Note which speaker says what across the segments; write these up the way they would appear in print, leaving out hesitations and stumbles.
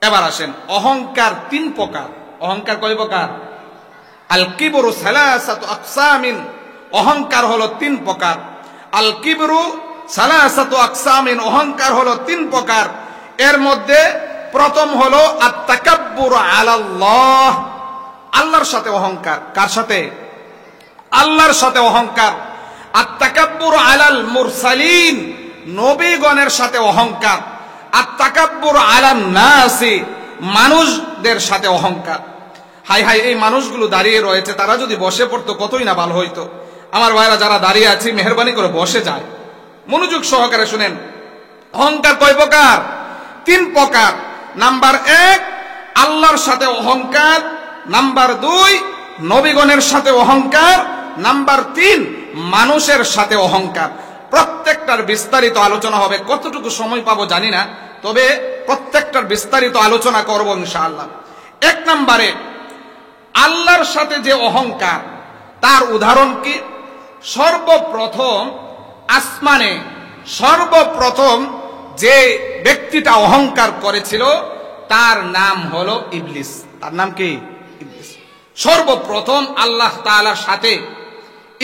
Speaker 1: এবার আসেন, অহংকার তিন প্রকার। অহংকার কয় প্রকার? আল কিবরু সালাসাতু আকসামিন, অহংকার হলো তিন প্রকার। আল কিবরু সালাসাতু আকসামিন, অহংকার হলো তিন প্রকার। এর মধ্যে প্রথম হলো আত-তাকাব্বুর আলাল্লাহ, আল্লাহর সাথে অহংকার। কার সাথে? আল্লাহর সাথে অহংকার। আত-তাকাব্বুর আলাল মুরসালিন, নবীগণের সাথে অহংকার। আত-তাকাব্বুর আলান নাসি, মানুষদের সাথে অহংকার। হাই হাই, এই মানুষগুলো দাঁড়িয়ে রয়েছে, তারা যদি বসে পড়তো কতই না ভালো হইতো। আমার ভাইরা যারা দাঁড়িয়ে আছি, মেহরবানি করে বসে যায়, মনোযোগ সহকারে শুনেন। অহংকার কয় প্রকার? তিন প্রকার। নাম্বার এক, আল্লাহর সাথে অহংকার। নাম্বার দুই, নবীগণের সাথে অহংকার। নাম্বার তিন, মানুষের সাথে অহংকার। প্রত্যেকটার বিস্তারিত আলোচনা হবে, কতটুকু সময় পাবো জানি না, তবে প্রত্যেকটার বিস্তারিত আলোচনা করব ইনশাআল্লাহ। এক নম্বরে, আল্লাহর সাথে যে অহংকার, তার উদাহরণ কি? সর্বপ্রথম আসমানে সর্বপ্রথম যে ব্যক্তিটা অহংকার করেছিল তার নাম হলো ইবলিস। তার নাম কি? ইবলিস। সর্বপ্রথম আল্লাহ তাআলার সাথে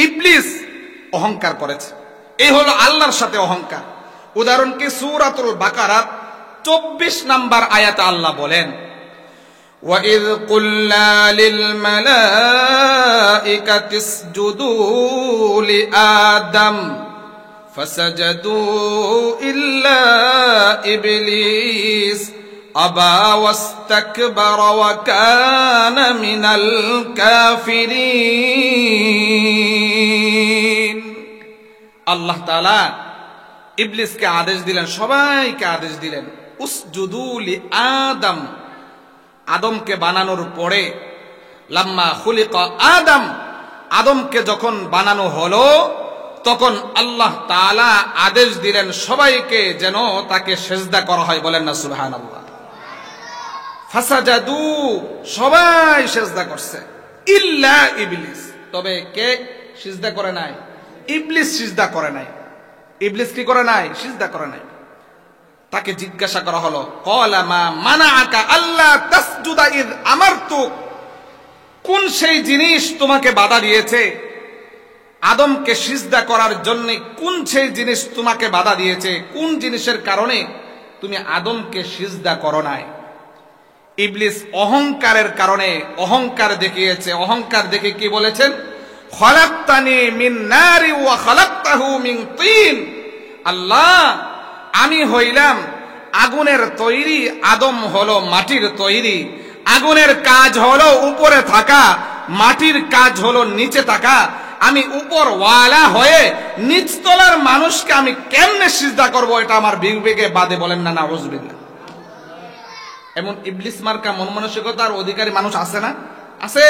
Speaker 1: ইবলিস অহংকার করেছে। এই হলো আল্লাহর সাথে অহংকার। উদাহরণ কি? সূরাতুল বাকারা 24 নম্বর আয়াতে আল্লাহ বলেন, وَإِذْ قُلْنَا لِلْمَلَائِكَةِ اسْجُدُوا لِآدَمَ فَسَجَدُوا إِلَّا إِبْلِيسَ أَبَى وَاسْتَكْبَرَ وَكَانَ مِنَ الْكَافِرِينَ। আল্লাহ তাআলা ইবলিসকে আদেশ দিলেন, সবাইকে আদেশ দিলেন, উসজুদু লিআদম, আদমকে বানানোর পরে, লাম্মা খুলিকা আদম, আদমকে যখন বানানো হলো তখন আল্লাহ তাআলা আদেশ দিলেন সবাইকে যেন তাকে সিজদা করা হয়। বলেন না সুবহানাল্লাহ। ফাসাজাদু, সবাই সিজদা করছে, ইল্লা ইবলিস, তবে কে সিজদা করে নাই? ইবলিস সিজদা করে নাই। ইবলিস কি করে নাই? সিজদা করে নাই। তাকে জিজ্ঞাসা করা হলো, ক্বালা মা মানাআকা আল্লা তাসজুদা ইয আমারতুক, কোন সেই জিনিস তোমাকে বাধা দিয়েছে আদমকে সিজদা করার জন্য? কোন সেই জিনিস তোমাকে বাধা দিয়েছে? কোন জিনিসের কারণে তুমি আদমকে সিজদা করো নাই? ইবলিস অহংকারের কারণে অহংকার দেখিয়েছে। অহংকার দেখে কি বলেছেন? খলাকতানি মিন নারি ওয়া খলাকতাহু মিন তিন, আল্লাহ আমি হইলাম আগুনের তৈরি, আদম হলো মাটির তৈরি। আগুনের কাজ হলো উপরে থাকা, মাটির কাজ হলো নিচে থাকা। আমি উপরওয়ালা হয়ে নিচতলার মানুষকে আমি কেমনে সিজদা করব? এটা আমার বিবেকে বাদে। বলেন না নাউজুবিল্লাহ। এমন ইবলিস মার্কা মন মানসিকতার অধিকারী মানুষ আছে না? আছে।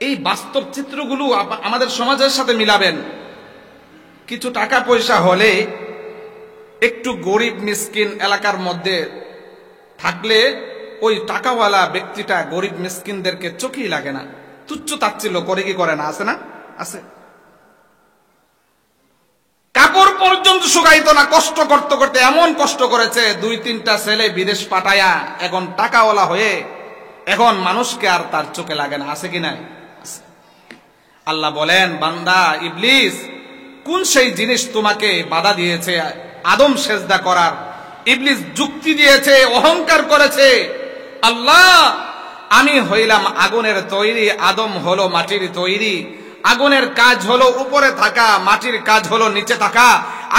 Speaker 1: এই বাস্তব চিত্রগুলো আমাদের সমাজের সাথে মিলাবেন। কিছু টাকা পয়সা হলে, একটু গরিব মিসকিন এলাকার মধ্যে থাকলে ওই টাকাওয়ালা ব্যক্তিটা গরিব মিসকিনদেরকে চোখেই লাগে না, তুচ্ছ তাচ্ছিল্য করে। কি করে না? আছে না? আছে। কাপড় পর্যন্ত শুকাইতো না, কষ্ট করতে করতে এমন কষ্ট করেছে, 2-3টা ছেলে বিদেশ পাঠায়া এখন টাকাওয়ালা হয়ে এখন মানুষকে আর তার চোখে লাগে না। আছে কি নাই? আছে। আল্লাহ বলেন, বান্দা ইবলিস, কোন সেই জিনিস তোমাকে বাধা দিয়েছে আদম সিজদা করার? ইবলিস যুক্তি দিয়েছে, অহংকার করেছে, আল্লাহ আমি হইলাম আগুনের তৈরি, আদম হলো মাটির তৈরি। আগুনের কাজ হলো উপরে থাকা, মাটির কাজ হলো নিচে থাকা।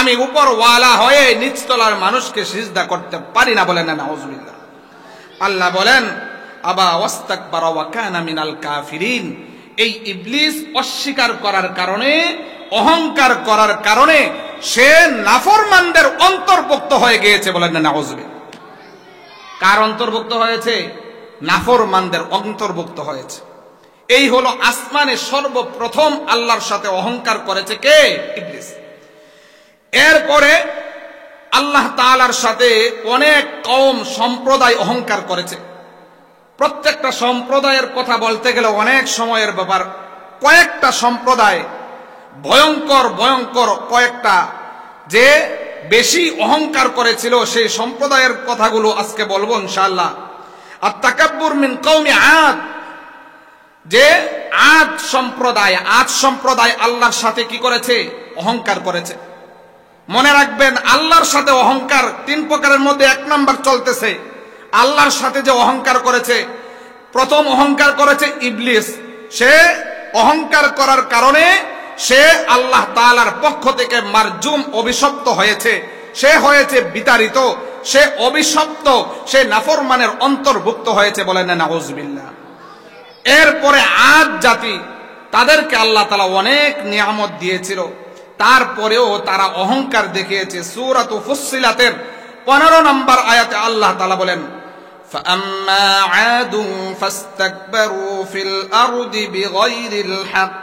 Speaker 1: আমি উপরওয়ালা হয়ে নিচতলার মানুষকে সিজদা করতে পারি না। বলেন না নাউজুবিল্লাহ। আল্লাহ বলেন, আবা ওয়াস্তাকবারা ওয়া কানা মিনাল কাফিরিন। এই ইবলিস অস্বীকার করার কারণে, অহংকার করার কারণে সে নাফরমানদের অন্তর্ভুক্ত হয়ে গিয়েছে। বলেন না নাউজুবিল্লাহ। কার অন্তর্ভুক্ত হয়েছে? নাফরমানদের অন্তর্ভুক্ত হয়েছে। এই হলো আসমানে সর্বপ্রথম আল্লাহর সাথে অহংকার করেছে কে? ইবলিস। এরপরে আল্লাহ তাআলার সাথে অনেক কওম সম্প্রদায় অহংকার করেছে। প্রত্যেকটা সম্প্রদায়ের কথা বলতে গেলে অনেক সময়ের ব্যাপার। কয়েকটা সম্প্রদায় ভয়ঙ্কর ভয়ঙ্কর কয়েকটা, যে বেশি অহংকার করেছিল সেই সম্প্রদায়ের কথাগুলো আজকে বলবো ইনশাআল্লাহ। আত-তাকাব্বুর মিন কওমি আদ, যে আদ সম্প্রদায় আল্লাহর সাথে কি করেছে? অহংকার করেছে। মনে রাখবেন, আল্লাহর সাথে অহংকার 3 প্রকারের মধ্যে 1 নাম্বার চলতেছে। আল্লাহর সাথে যে অহংকার করেছে, প্রথম অহংকার করেছে ইবলিস। সে অহংকার করার কারণে সে আল্লাহ তাআলার পক্ষ থেকে মারজুম, অভিশপ্ত হয়েছে। সে হয়েছে বিতাড়িত, সে অভিশপ্ত, সে নাফরমানের অন্তর্ভুক্ত হয়েছে, বলেন না নাউজুবিল্লাহ। এরপরে আদ জাতি, তাদেরকে আল্লাহ তাআলা অনেক নিয়ামত দিয়েছিল, তারপরেও তারা অহংকার দেখিয়েছে। সূরাতু ফুসসিলাতের 15 নম্বর আয়াতে আল্লাহ তাআলা বলেন, فَأَمَّا عَادٌ فَاسْتَكْبَرُوا فِي الْأَرْضِ بِغَيْرِ الْحَقِّ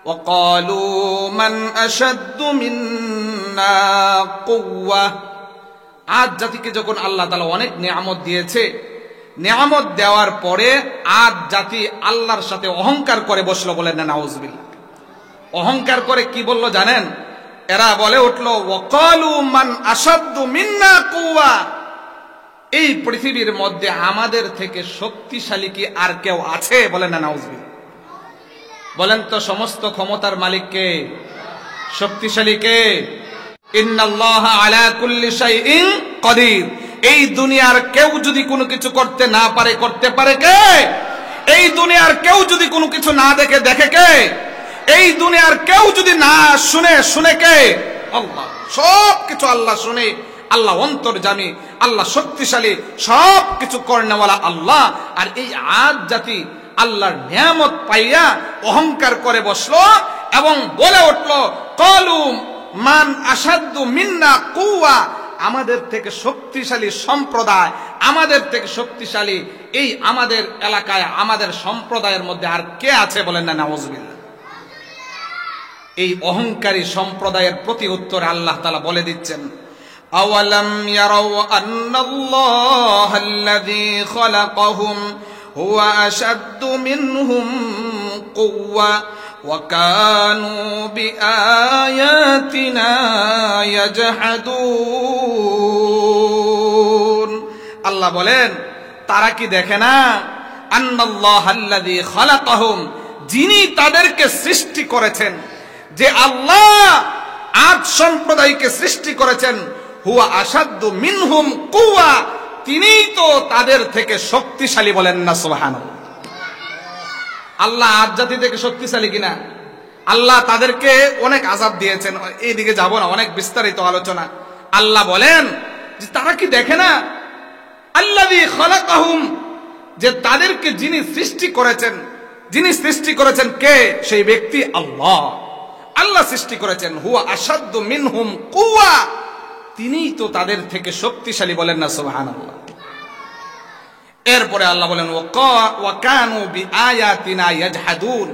Speaker 1: وَقَالُوا مَنْ أَشَدُّ مِنَّا قُوَّةً। আদ জাতিকে যখন আল্লাহ তাআলা অনেক নিয়ামত দিয়েছে, নিয়ামত দেওয়ার পরে আদ জাতি আল্লাহর সাথে অহংকার করে বসলো, বলেন না নাউজুবিল্লাহ। অহংকার করে কি বললো জানেন? এরা বলে উঠলো, ওয়াকালু মান আশাদ্দু মিন্না কুওয়া, এই পৃথিবীর মধ্যে আমাদের থেকে শক্তিশালী কি আর কেউ আছে? বলেন না নাউজুবিল্লাহ। বলেন তো, সমস্ত ক্ষমতার মালিক কে? শক্তিশালী কে? ইন্নাল্লাহা আলা কুল্লি শাইইন কাদির। এই দুনিয়ার কেউ যদি কোনো কিছু করতে না পারে, করতে পারে কে? এই দুনিয়ার কেউ যদি কোনো কিছু না দেখে, দেখে কে? এই দুনিয়ার কেউ যদি না শুনে, শুনে কে? আল্লাহ। সব কিছু আল্লাহ শুনে, আল্লাহ অন্তর্যামী, আল্লাহ শক্তিশালী, সব কিছু কর্নেওয়ালা আল্লাহ। আর এই আদ জাতি আল্লাহর নিয়ামত পাইয়া অহংকার করে বসলো এবং বলে উঠলো, ক্বালু মান আশাদ্দু মিন্না কুওয়া, আমাদের থেকে শক্তিশালী সম্প্রদায়, আমাদের থেকে শক্তিশালী এই আমাদের এলাকায়, আমাদের সম্প্রদায়ের মধ্যে আর কে আছে? বলেন না নাউজুবিল্লাহ। এই অহংকারী সম্প্রদায়ের প্রতি উত্তরে আল্লাহ তাআলা বলে দিচ্ছেন, আওয়ালাম ইয়ারাউ আন্নাল্লাহাল্লাযী খালাকাহুম হুয়া আশাদ্দু মিনহুম কুওয়া ওয়া কানু বিআয়াতিনা ইয়াজহাদুন। আল্লাহ বলেন, তারা কি দেখে না? আন্নাল্লাহাল্লাযী খালাকাহুম, যিনি তাদেরকে সৃষ্টি করেছেন, যে আল্লাহ আদ সম্প্রদায়কে সৃষ্টি করেছেন, হুয়া আশাদ্দু মিনহুম কুওয়া, তিনিই তো তাদের থেকে শক্তিশালী। বলেন না সুবহানাল্লাহ। আল্লাহ আদ জাতি থেকে শক্তিশালী কিনা? আল্লাহ তাদেরকে অনেক আযাব দিয়েছেন, এইদিকে যাব না, অনেক বিস্তারিত আলোচনা। আল্লাহ বলেন যে তারা কি দেখে না? আল্লাযী খালাকাহুম, যে তাদেরকে যিনি সৃষ্টি করেছেন, যিনি সৃষ্টি করেছেন কে? সেই ব্যক্তি আল্লাহ। আল্লাহ সৃষ্টি করেছেন। হুয়া আশাদ্দু মিনহুম কুওয়া, তিনিই তো তাদের থেকে শক্তিশালী। বলেন না সুবহানাল্লাহ। এরপরে আল্লাহ বলেন, ওয়া কানু বিআয়াতিনা ইয়াজহাদুন,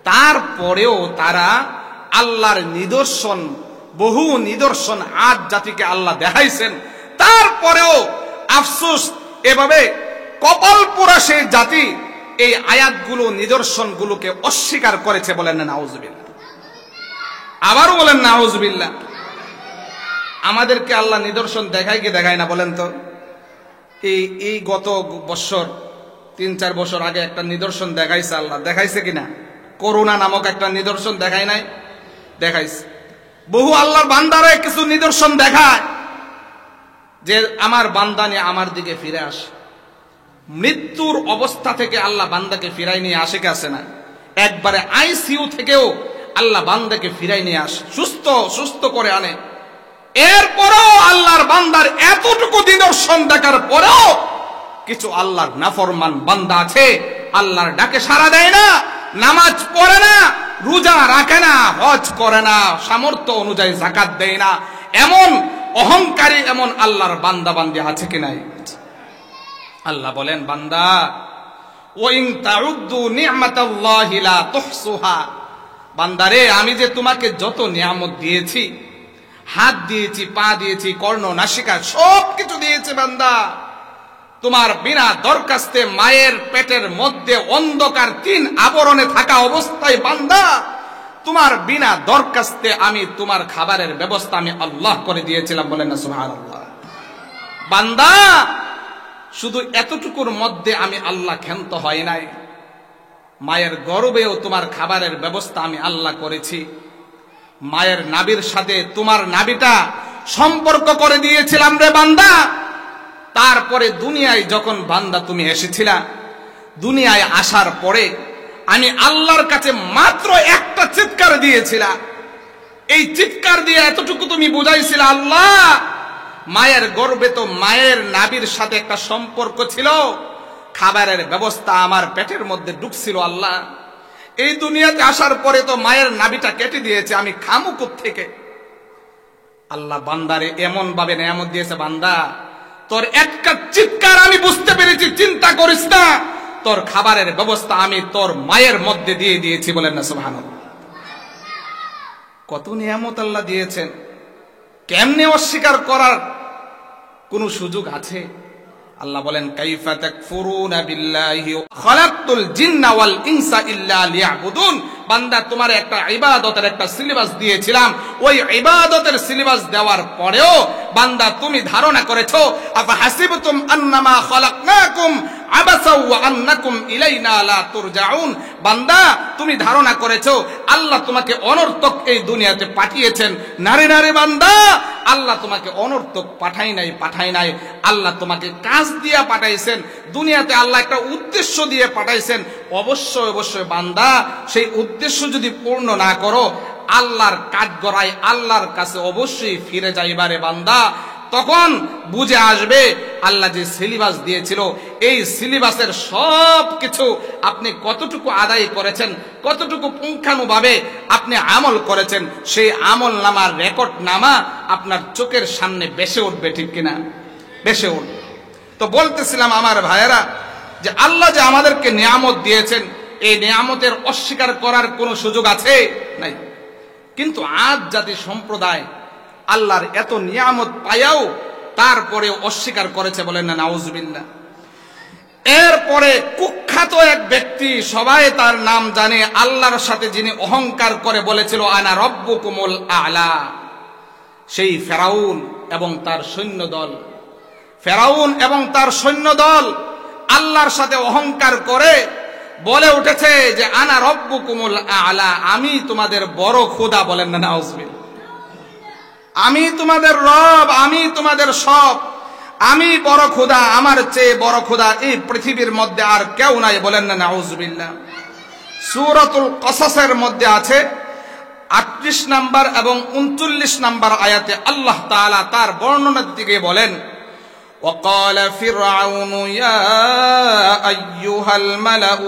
Speaker 1: তারপরেও তারা আল্লাহর নিদর্শন, বহু নিদর্শন আদ জাতিকে আল্লাহ দেখাইছেন, তারপরেও আফসোস, এভাবে কপাল পোড়া সেই জাতি এই আয়াতগুলো, নিদর্শনগুলোকে অস্বীকার করেছে। বলেন না নাউজুবিল্লাহ। আবারও বলেন নাউজুবিল্লাহ। আমাদেরকে আল্লাহ নিদর্শন দেখায় কি দেখায় না? বলেন তো। এই গত বছর 3-4 বছর আগে একটা নিদর্শন দেখাইছে আল্লাহ, দেখাইছে কিনা? করোনা নামক একটা নিদর্শন দেখায় নাই? দেখাইছে। বহু আল্লাহর বান্দারে কিছু নিদর্শন দেখায় যে আমার বান্দা নিয়ে আমার দিকে ফিরে আসে। মৃত্যুর অবস্থা থেকে আল্লাহ বান্দাকে ফিরাই নিয়ে আসে, কে আসে না? একবারে আইসিইউ থেকেও আল্লাহ বান্দাকে ফিরাই নিয়ে আসে, সুস্থ করে আনে। এরপরেও আল্লাহর বান্দার এতটুকু নিদর্শন দেখার পরেও কিছু আল্লাহর নাফরমান বান্দা আছে, আল্লাহর ডাকে সাড়া দেয় না, নামাজ পড়ে না, রোজা রাখে না, হজ করে না, সামর্থ্য অনুযায়ী যাকাত দেয় না। এমন অহংকারী, এমন আল্লাহর বান্দা বান্দি আছে কি নাই? আল্লাহ বলেন, বান্দা, ওয়াইন তাউদ্দু নি'মাতাল্লাহি লা তুহসুহা, বান্দারে আমি যে তোমাকে যত নিয়ামত দিয়েছি, হাত দিয়েছি, পা দিয়েছি, কর্ণ নাসিকা সব কিছু দিয়েছি বান্দা, তোমার বিনা দরখাস্তে মায়ের পেটের মধ্যে অন্ধকার 3 আবরণে থাকা অবস্থায় বান্দা তোমার বিনা দরখাস্তে আমি তোমার খাবারের ব্যবস্থা আমি আল্লাহ করে দিয়েছিলাম। বলেন না সুবহানাল্লাহ। বান্দা, শুধু এতটুকুর মধ্যে আমি আল্লাহ ক্ষান্ত হয় নাই, মায়ের গর্ভেও তোমার খাবারের ব্যবস্থা আমি আল্লাহ করেছি। মায়ের নাভির সাথে তোমার নাভিটা সম্পর্ক করে দিয়েছিলাম রে বান্দা। তারপরে দুনিয়ায় যখন বান্দা তুমি এসেছিলা, দুনিয়ায় আসার পরে আমি আল্লাহর কাছে মাত্র একটা চিৎকার দিয়েছিলা। এই চিৎকার দিয়ে এতটুকু তুমি বুঝাইছিল, আল্লাহ মায়ের গর্ভে তো মায়ের নাভির সাথে একটা সম্পর্ক ছিল, খাবারের ব্যবস্থা আমার পেটের মধ্যে ঢুকছিল। আল্লাহ এই দুনিয়াতে আসার পরে তো মায়ের নাভিটা কেটে দিয়েছে, আমি খামু কোত্থেকে? আল্লাহ বান্দারে এমন ভাবে নিয়ামত দিয়েছে, বান্দা তোর একটা চিৎকার আমি বুঝতে পেরেছি, চিন্তা করিস না, তোর খাবারের ব্যবস্থা আমি তোর মায়ের মধ্যে দিয়ে দিয়েছি। বলেন না সুবহানাল্লাহ। কত নিয়ামত আল্লাহ দিয়েছেন, কেমনে অস্বীকার করার কোন সুযোগ আছে? আল্লাহ বলেন, কাইফা তাকফুরুনা বিল্লাহি খালাকতুল জিন্না ওয়াল ইনসা ইল্লা লিয়াবুদুন। বান্দা, তোমার একটা ইবাদতের একটা সিলেবাস দিয়েছিলাম, ওই ইবাদতের সিলেবাস দেওয়ার পরেও বান্দা তুমি ধারণা করেছো, আফা হাসিবতুম আন্নামা খালাকনাকুম আবাসা ওয়া আন্নাকুম ইলাইনা লা তুরজাউন। বান্দা, তুমি ধারণা করেছো আল্লাহ তোমাকে অনর্থক এই দুনিয়াতে পাঠিয়েছেন? নারে নারে বান্দা, আল্লাহ তোমাকে অনর্থক পাঠাই নাই। আল্লাহ তোমাকে কাজ দিয়ে পাঠাইছেন, দুনিয়াতে আল্লাহ একটা উদ্দেশ্য দিয়ে পাঠাইছেন। অবশ্যই বান্দা, সেই উদ্দেশ্য যদি পূর্ণ না করো, আল্লাহর কাজ গড়ায় আল্লাহর কাছে অবশ্যই ফিরে যাইবারে বান্দা। তখন বুঝে আসবে আল্লাহ যে সিলেবাস দিয়েছিল, এই সিলেবাসের সব কিছু আপনি কতটুকু আদায় করেছেন, কতটুকু পুঙ্খানুভাবে আপনি আমল করেছেন, সেই আমল নামার রেকর্ড নামা আপনার চোখের সামনে বেশে উঠবে। ঠিক কিনা? বেশে উঠবে। তো বলতেছিলাম আমার ভাইয়েরা, যে আল্লাহ যে আমাদেরকে নিয়ামত দিয়েছেন, এই নিয়ামতের অস্বীকার করার কোনো সুযোগ আছে? নাই। কিন্তু আজ জাতি সম্প্রদায় আল্লাহর এত নিয়ামত পায়াও তারপরে অস্বীকার করেছে। বলেন না নাউজুবিল্লাহ। এরপরে কুখ্যাত এক ব্যক্তি, সবাই তার নাম জানে, আল্লাহর সাথে যিনি অহংকার করে বলেছিল আনা রব্বুকুমুল আ'লা, সেই ফেরাউন এবং তার সৈন্যদল। ফেরাউন এবং তার সৈন্যদল আল্লাহর সাথে অহংকার করে বলে উঠেছে যে আনা রব্বুকুমুল আ'লা, আমি তোমাদের বড় খোদা। বলেন না নাউজুবিল্লাহ। আমি তোমাদের রব, আমি তোমাদের সব, আমি বড় খোদা, আমার চেয়ে বড় খোদা এই পৃথিবীর মধ্যে আর কেউ নাই। বলেন না নাউজুবিল্লাহ। সূরাতুল কসাসের মধ্যে আছে 38 নম্বর এবং 39 নম্বর আয়াতে আল্লাহ তাআলা তার বর্ণনা দিতে বলেন, وقال فرعون يا أيها الملأ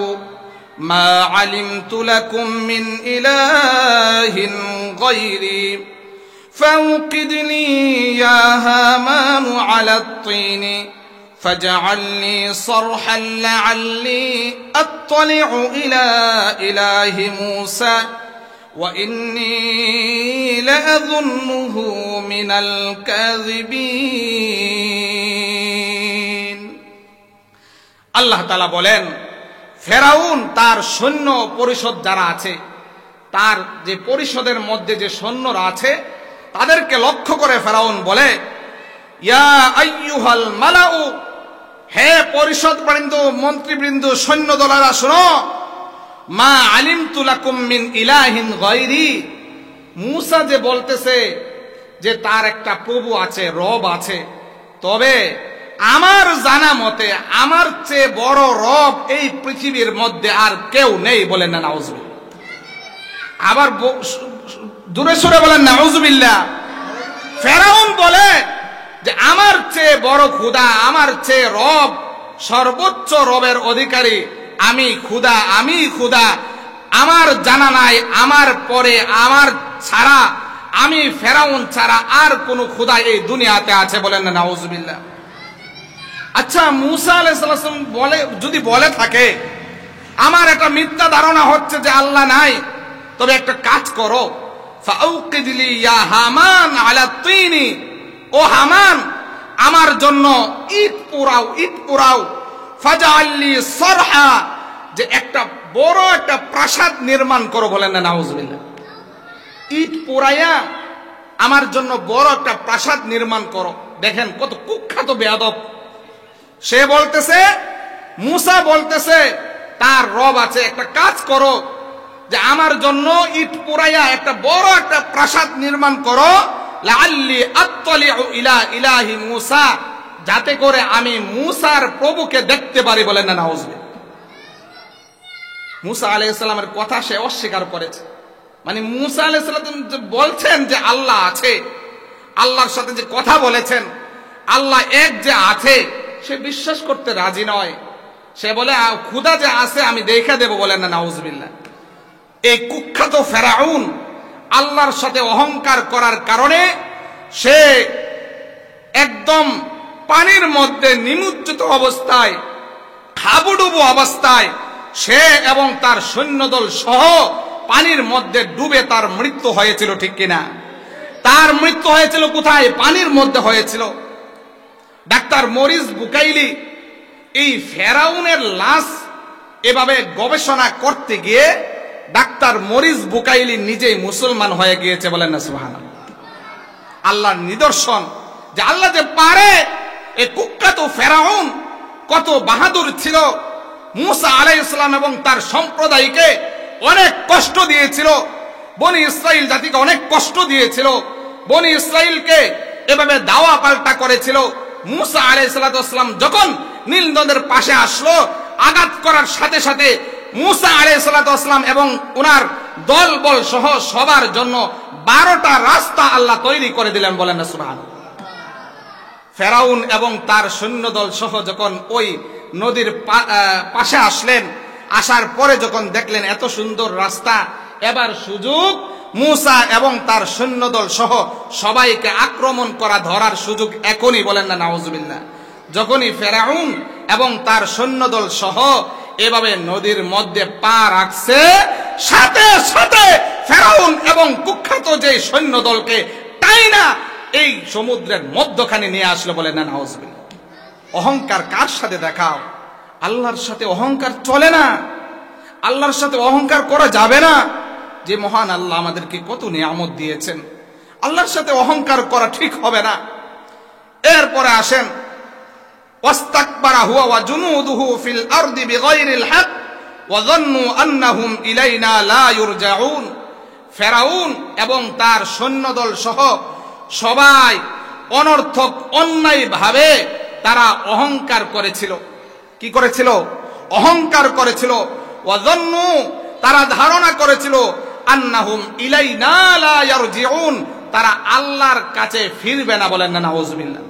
Speaker 1: ما علمت لكم من إله غيري فأوقد لي يا هامان على الطين فاجعل لي صرحا لعلي أطلع إلى إله موسى وإني لأظنه من الكاذبين। আল্লাহ তাআলা বলেন, ফেরাউন তার সৈন্য পরিষদ যারা আছে, তার যে পরিষদের মধ্যে যে সৈন্যরা আছে, তাদেরকে লক্ষ্য করে ফেরাউন বলে, ইয়া আইয়ুহাল মালাউ, হে পরিষদবৃন্দ, মন্ত্রীবৃন্দ, সৈন্যদলেরা শোনো, মা আলিমতু লাকুম মিন ইলাহিন গায়রি। মূসা যে বলতেছে যে তার একটা প্রভু আছে, রব আছে, তবে আমার জানা মতে আমার চেয়ে বড় রব এই পৃথিবীর মধ্যে আর কেউ নেই। বলেন না নাউজুবিল্লাহ। আবার দূরে সরে বলেন নাউজুবিল্লাহ। ফেরাউন বলে যে আমার চেয়ে বড় খোদা, আমার চেয়ে রব, সর্বোচ্চ রবের অধিকারী আমি খোদা, আমি খোদা, আমার জানা নাই, আমার পরে আমার ছাড়া, আমি ফেরাউন ছাড়া আর কোন খোদা এই দুনিয়াতে আছে। বলেন না নাউজুবিল্লাহ। আচ্ছা, মূসা আলাইহিস সালাম বলে, যদি বলে থাকে আমার একটা মিথ্যা ধারণা হচ্ছে যে আল্লাহ নাই, তবে একটা কাজ করো, ফাউকিদ লি ইয়া হামান আলা তিনি, ও হামান আমার জন্য ইট পোড়াও, ফাজআল লি সারহা, যে একটা বড় একটা প্রাসাদ নির্মাণ করো। বলেন না নাউজুবিল্লাহ। ইট পোড়াইয়া আমার জন্য বড় একটা প্রাসাদ নির্মাণ করো। দেখেন কত কুখ্যাত বেয়াদব। সে বলতেছে, মুসা বলতেছে তার রব আছে, একটা কাজ করো যে আমার জন্য ইট পোড়াইয়া একটা বড় একটা প্রাসাদ নির্মাণ করো, লাআল্লি আত্তালিউ ইলা ইলাহি মুসা, যাতে করে আমি মুসার প্রভুকে দেখতে পারি। বলেন না নাউজুবিল্লাহ। মুসা আলাইহিস সালামের কথা সে অস্বীকার করেছে। মানে মুসা আলাইহিস সালাম বলছেন যে আল্লাহ আছে, আল্লাহর সাথে যে কথা বলেছেন, আল্লাহ এক যে আছে, সে বিশ্বাস করতে রাজি নয়। সে বলে খুদা যে আছে আমি দেখে দেব। বলেন না নাউজুবিল্লাহ। এই কুখ্যাত ফেরাউন আল্লাহর সাথে অহংকার করার কারণে সে একদম পানির মধ্যে নিমজ্জিত অবস্থায়, হাবুডুবু অবস্থায় সে এবং তার সৈন্যদল সহ পানির মধ্যে ডুবে তার মৃত্যু হয়েছিল। ঠিক কিনা? তার মৃত্যু হয়েছিল কোথায়? পানির মধ্যে হয়েছিল। ডাক্তার মরিস বুকাইলি এই ফেরাউনের লাশ এভাবে গবেষণা করতে গিয়ে ডাক্তার মরিস বুকাইলি নিজেই মুসলমান হয়ে গিয়েছে। বলেন না সুবহানাল্লাহ। আল্লাহর নিদর্শন যে আল্লাহ যে পারে। এই কুখ্যাত ফেরাউন কত বাহাদুর ছিল। মুসা আলাইহিস সালাম এবং তার সম্প্রদায়কে অনেক কষ্ট দিয়েছিল। বনি ইসরাইল জাতিকে অনেক কষ্ট দিয়েছিল। বনি ইসরাইলকে এভাবে দাওয়া পাল্টা করেছিল। মুসা আলাইহিস সালাম যখন নীল নদের পাশে আসলো, আঘাত করার সাথে সাথে মুসা আলাইহিস সালাম এবং ওনার দল বল সহ সবার জন্য 12টা রাস্তা আল্লাহ তৈরি করে দিলেন। বলেন না সুবহানাল্লাহ। ফেরাউন এবং তার সৈন্যদল সহ যখন ওই নদীর পাশে আসলেন, আসার পরে যখন দেখলেন এত সুন্দর রাস্তা, এবার সুযোগ মুসা এবং তার সৈন্যদল সহ সবাইকে আক্রমণ করা, ধরার সুযোগ এখনই। বলেন না নাউজুবিল্লাহ। যখনই ফেরাউন এবং তার সৈন্যদল সহ এভাবে নদীর মধ্যে পা রাখছে, সাথে সাথে ফেরাউন এবং কুখ্যাত যে সৈন্যদলকে টাইনা এই সমুদ্রের মধ্যখানে নিয়ে আসলো। বলেন না নাউজুবিল্লাহ। অহংকার কার সাথে দেখাও? আল্লাহর সাথে অহংকার চলে না। আল্লাহর সাথে অহংকার করা যাবে না। যে মহান আল্লাহ আমাদেরকে কত নিয়ামত দিয়েছেন, আল্লাহর সাথে অহংকার করা ঠিক হবে না। এরপরে আসেন, ওয়াস্তাকবারা হুয়া ওয়া জুনুদুহু ফিল আরদি বিগাইরিল হক ওয়া যান্নু আন্নাহুম ইলাইনা লা ইরজাউন। ফেরাউন এবং তার সৈন্যদল সহ সবাই অনর্থক অন্যায় ভাবে তারা অহংকার করেছিল। কি করেছিল? অহংকার করেছিল। ওয়া যান্নু, তারা ধারণা করেছিল, আন্নাহুম ইলাইনা লা ইয়ারজিউন, তারা আল্লাহর কাছে ফিরবে না। বলেন না নাউজুবিল্লাহ।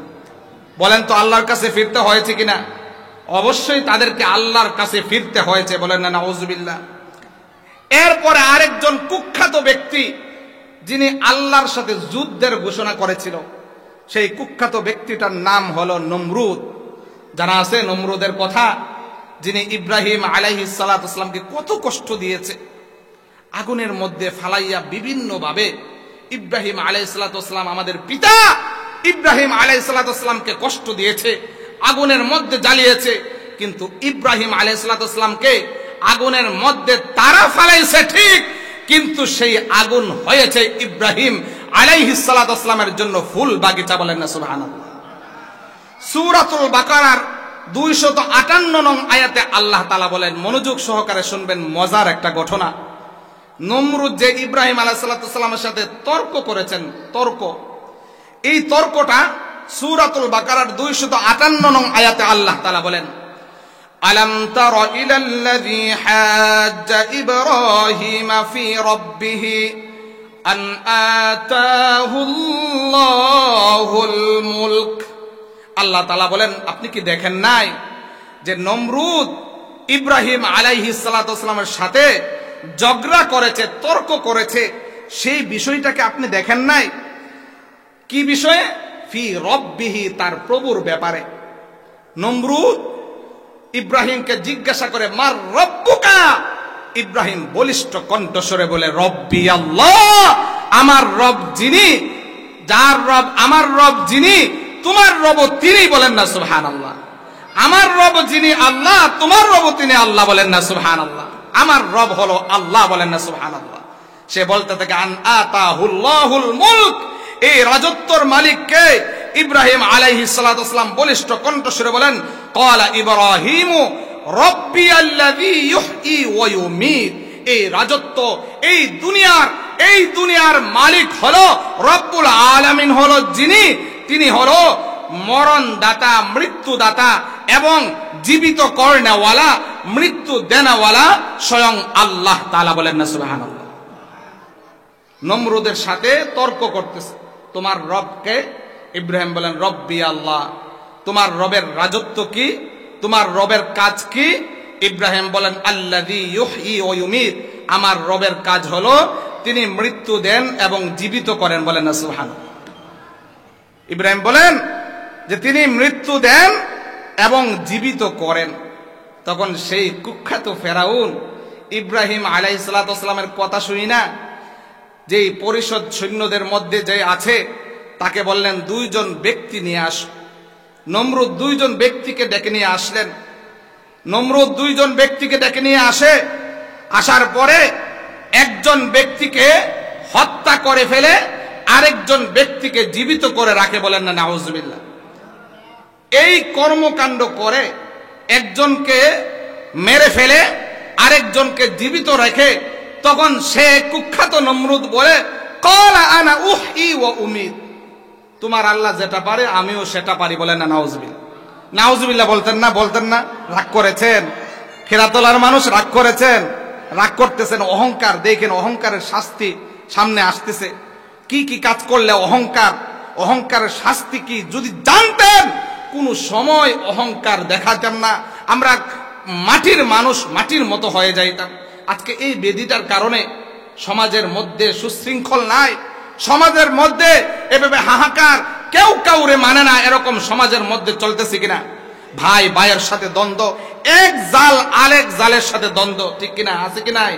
Speaker 1: বলেন তো আল্লাহর কাছে ফিরতে হয়েছে কিনা? অবশ্যই তাদেরকে আল্লাহর কাছে ফিরতে হয়েছে। বলেন না নাউজুবিল্লাহ। এরপরে আরেকজন কুখ্যাত ব্যক্তি যিনি আল্লাহর সাথে যুদ্ধের ঘোষণা করেছিল, সেই কুখ্যাত ব্যক্তিটার নাম হলো নমরুদ। জানা আছে নমরুদের কথা, যিনি ইব্রাহিম আলাইহিস সালাতু ওয়াসসালামকে কত কষ্ট দিয়েছে। আগুনের মধ্যে ফালাইয়া বিভিন্ন ভাবে ইব্রাহিম আলাইহিস সালাতু ওয়াসসালাম, আমাদের পিতা ইব্রাহিম আলাইহিস সালাতু ওয়াসসালামকে কষ্ট দিয়েছে, আগুনের মধ্যে জ্বালিয়েছে। কিন্তু ইব্রাহিম আলাইহিস সালাতু ওয়াসসালামকে আগুনের মধ্যে তারা ফালাইছে ঠিক, কিন্তু সেই আগুন হয়েছে ইব্রাহিম আলাইহিস সালাতু ওয়াসসালামের জন্য ফুল বাগিচা। বলেন না সুবহানাল্লাহ। সূরাতুল বাকারার 258 নং আয়াতে আল্লাহ তাআলা বলেন, মনোযোগ সহকারে শুনবেন, মজার একটা ঘটনা। নমরুদ যে ইব্রাহিম আলাইহিস সালাতু ওয়াসসালামের সাথে তর্ক করেছেন, এই তর্কটা সূরাতুল বাকারার 258 নং আয়াতে আল্লাহ তাআলা বলেন, আলাম তারা ইলাল্লাযী হাজ্জা ইব্রাহিম ফি রাব্বিহি আন আতাহুল্লাহুল মুলক। আল্লাহ তাআলা বলেন, আপনি কি দেখেন নাই যে নমরুদ ইব্রাহিম আলাইহিস সালাতু ওয়াসসালামের সাথে ঝগড়া করেছে, তর্ক করেছে, সেই বিষয়টাকে আপনি দেখেন নাই? কি বিষয়ে? ফি রব্বিহি, তার প্রভুর ব্যাপারে। নমরুদ ইব্রাহিমকে জিজ্ঞাসা করে, মার রব্বুকা? ইব্রাহিম বলিষ্ঠ কণ্ঠস্বরে বলে, রব্বি আল্লাহ, আমার রব যিনি, যার রব আমার রব যিনি, তোমার রব তিনি। বলেন না সুবহানাল্লাহ। আমার রব যিনি আল্লাহ, তোমার রব তিনি আল্লাহ। বলেন না সুবহানাল্লাহ। আমার রব হলো আল্লাহ। বলেন না সুবহানাল্লাহ। সে বলতে থাকে আন আতাহুল্লাহুল মুলক, এই রাজত্বর মালিক কে? ইব্রাহিম আলাইহিস সালাতু ওয়াসসালাম বলিষ্ঠ কণ্ঠস্বরে বলেন, ক্বালা ইব্রাহিমু রব্বি আল্লাযী ইউহয়ী ওয়া ইউমীত, এই রাজত্ব, এই দুনিয়ার মালিক হলো রব্বুল আলামিন, হলো যিনি, তিনি হলো মরণদাতা, মৃত্যুদাতা এবং জীবিত করনেওয়ালা, মৃত্যু দেনেওয়ালা স্বয়ং আল্লাহ তাআলা। বলেন না সুবহানাল্লাহ। নমরুদের সাথে তর্ক করতেছে, তোমার রবকে? ইব্রাহিম বলেন রব্বি আল্লাহ। তোমার রবের রাজত্ব কি? তোমার রবের কাজ কি? ইব্রাহিম বলেন আল্লাযী ইউহয়ী ওয়া ইউমীত, আমার রবের কাজ হলো তিনি মৃত্যু দেন এবং জীবিত করেন। বলেন না সুবহানাল্লাহ। ইব্রাহিম বলেন যে তিনি মৃত্যু দেন এবং জীবিত করেন। তখন সেই কুখ্যাত ফেরাউন ইব্রাহিম আলাইহিস সালাতু ওয়াসসালামের কথা শুনি না, যেই পরিষদ সৈন্যদের মধ্যে যে আছে তাকে বললেন দুইজন ব্যক্তি নিয়ে আস। নমরুদ দুইজন ব্যক্তিকে ডেকে নিয়ে আসলেন। নমরুদ দুইজন ব্যক্তিকে ডেকে নিয়ে আসে। আসার পরে একজন ব্যক্তিকে হত্যা করে ফেলে আরেকজন ব্যক্তিকে জীবিত করে রাখে। বলেন না নাউজুবিল্লাহ। এই কর্মকাণ্ড করে একজনকে মেরে ফেলে আরেকজনকে জীবিত রেখে তখন সে কুখ্যাত নমরুদ বলে, ক্বালা আনা উহয়ী ওয়া উমীত, তোমার আল্লাহ যেটা পারে আমিও সেটা পারি। বলেন না নাউজুবিল্লাহ। নাউজুবিল্লাহ বলতেন না? রাগ করেছেন? খেরাতলার মানুষ রাগ করেছেন, রাগ করতেছেন। অহংকার দেখেন, অহংকারের শাস্তি সামনে আসতেছে। কি কি কাজ করলে অহংকারের শাস্তি কি যদি জানতেন, কোন সময় অহংকার দেখাতাম না। আমরা মাটির মানুষ, মাটির মতো হয়ে যাইতাম। আজকে এই বেদিটার কারণে সমাজের মধ্যে সুশৃঙ্খল নাই। সমাজের মধ্যে এভাবে হাহাকার, কেউ কাউরে মানে না, এরকম সমাজের মধ্যে চলতেছে কিনা? ভাই ভাইয়ের সাথে দ্বন্দ্ব, এক জাল আরেক জালের সাথে দ্বন্দ্ব, ঠিক কিনা? আছে কি নাই?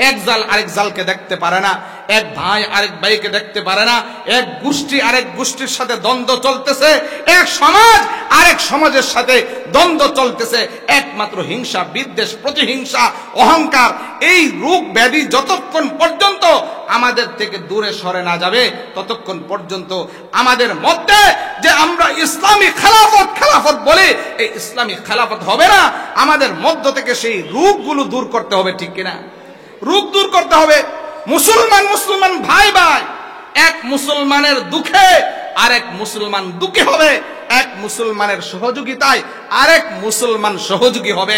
Speaker 1: এক জাল আরেক জালকে দেখতে পারে না, এক ভাই আরেক ভাইকে দেখতে পারে না, এক গোষ্ঠী আরেক গোষ্ঠীর সাথে দ্বন্দ্ব চলতেছে, এক সমাজ আরেক সমাজের সাথে দ্বন্দ্ব চলতেছে। একমাত্র হিংসা, বিদ্বেষ, প্রতিহিংসা, অহংকার, এই রোগ ব্যাধি যতক্ষণ পর্যন্ত আমাদের থেকে দূরে সরে না যাবে ততক্ষণ পর্যন্ত আমাদের মধ্যে যে আমরা ইসলামী খেলাফত বলি, এই ইসলামী খেলাফত হবে না। আমাদের মধ্য থেকে সেই রোগগুলো দূর করতে হবে, ঠিক কিনা? রোগ দূর করতে হবে। মুসলমান ভাই ভাই, এক মুসলমানের দুঃখে আরেক মুসলমান দুঃখী হবে, এক মুসলমানের সহযোগিতায় আরেক মুসলমান সহযোগী হবে।